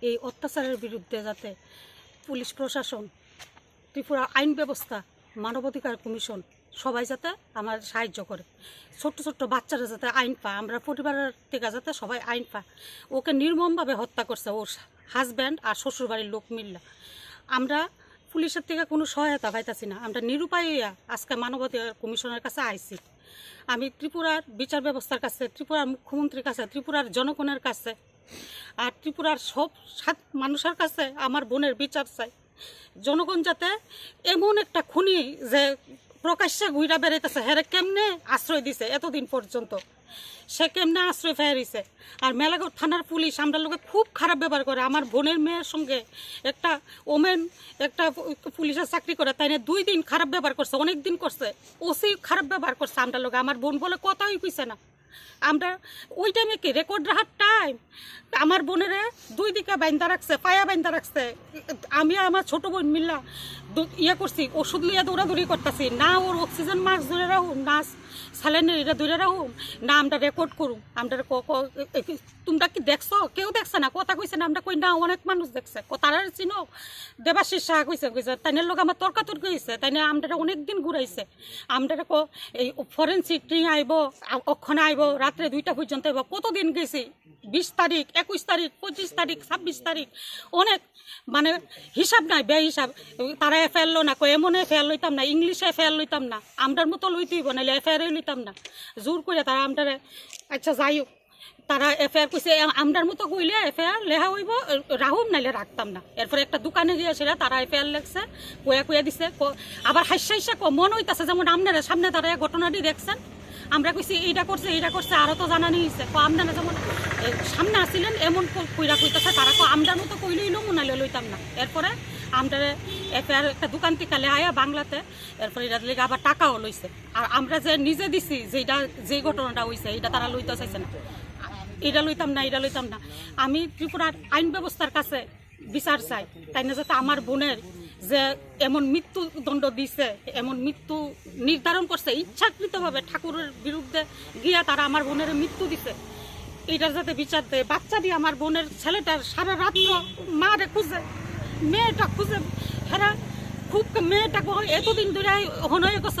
এই অত্যাচারের বিরুদ্ধে যাতে পুলিশ প্রশাসন, ত্রিপুরা আইন ব্যবস্থা, মানবাধিকার কমিশন সবাই যাতে আমার সাহায্য করে। ছোট্ট ছোট্ট বাচ্চারা যাতে আইন পায়, আমরা পরিবারের থেকে যাতে সবাই আইন পায়। ওকে নির্মমভাবে হত্যা করছে ওর হাজব্যান্ড আর শ্বশুরবাড়ির লোক মিল্লা। আমরা পুলিশের থেকে কোনো সহায়তা পাইতেছি না। আমরা নিরুপায় আজকে মানবাধিকার কমিশনের কাছে আইছি। আমি ত্রিপুরার বিচার ব্যবস্থার কাছে, ত্রিপুরার মুখ্যমন্ত্রীর কাছে, ত্রিপুরার জনগণের কাছে আর ত্রিপুরার সব মানুষের কাছে আমার বোনের বিচার চাই। জনগণ যাতে এমন একটা খুনি যে প্রকাশ্যে ঘুরা বেড়াইতেছে, হেরে কেমনে আশ্রয় দিছে এতদিন পর্যন্ত, সে কেমনে আশ্রয় ফেরিছে। আর মেলাঘর থানার পুলিশ আমরা লোকে খুব খারাপ ব্যবহার করে। আমার বোনের মেয়ের সঙ্গে একটা ওমেন একটা পুলিশের চাকরি করে, তাই না 2 দিন খারাপ ব্যবহার করছে, অনেক দিন করছে, ওসি খারাপ ব্যবহার করছে আমরা লোকে। আমার বোন বলে কথাই কইছে না। আমরা ওই টাইমে কি রেকর্ড রাখার টাইম, আমার বোনেরা 2 দিকে বাইন্দা রাখছে, পায়া বাইন্দা রাখছে। আমি আমার ছোট বোন মিল্লা করছি, ওষুধ লিয়ে দৌড়াদৌড়ি করতেছি না, ওর অক্সিজেন মাস্ক ধরে রাখুন না, স্যালাইনের এটা ধরে রাখুন না, আমরা রেকর্ড করুন। আমরা তোমরা কি দেখছো? কেউ দেখছে না, কথা কইছে না। আমরা কই না, অনেক মানুষ দেখছে। তারা চিনো দেবাশিস সাহা কইছে তাইনের লোক আমার তর্কাতর্কি হয়েছে, তাই না আমরা অনেক দিন ঘুরাইছে। আমরা এই ফরেন্সিক টিম আইব, অক্ষণে আইব, রাত্রে 2টা পর্যন্ত আইব। কতদিন গেছি, 20 তারিখ, 21 তারিখ, 25 তারিখ, 26 তারিখ, অনেক মানে হিসাব নাই, বেহিসাব। তারা এফআইআর লো না, এমন এফআইআর লইতাম না, ইংলিশে এফআইআর লইতাম না, আমরার মতো লইতেইব, নাহলে এফআইআর লইতাম না। জোর করে তারা আমরা, আচ্ছা যাই হোক, তারা এফআইআর কইছে আমরার মতো কইলে এফআইআর লেখা হইব, রাহুম নাইলে রাখতাম না। এরপরে একটা দোকানে গিয়েছিল, তারা এফআইআর লেখছে, কয়া দিছে। আবার হাসা মনে হইতেছে যেমন আপনারা সামনে তারা ঘটনাটি দেখছেন। আমরা কইছি এইটা করছে, আরও তো জানানি হয়েছে। আপনারা যেমন সামনে আসছিলেন এমন কইরা কইতেছে, তারা আমরার মতো কইলেই লমু নাইলে লইতাম না। এরপরে আমরা এফআইআর একটা দোকান থেকে আয়া বাংলাতে, এরপরে এটা লেগে আবার টাকাও লইছে। আর আমরা যে নিজে দিছি যে ঘটনাটা হয়েছে, এটা তারা লইতে চাইছে না। এটা লইতাম না। আমি ত্রিপুরার আইন ব্যবস্থার কাছে বিচার চাই, তাই না যাতে আমার বোনের যে এমন মৃত্যুদণ্ড দিছে, এমন মৃত্যু নির্ধারণ করছে ইচ্ছাকৃতভাবে, ঠাকুরের বিরুদ্ধে গিয়া তারা আমার বোনের মৃত্যু দিছে, এইটার যাতে বিচার দেয়। বাচ্চা দিয়ে আমার বোনের ছেলেটার সারা রাত্র মারে খুঁজে, মেয়েটা খুঁজে, হেরা খুব মেয়েটা এতদিন ধরে হয়ে গেছে।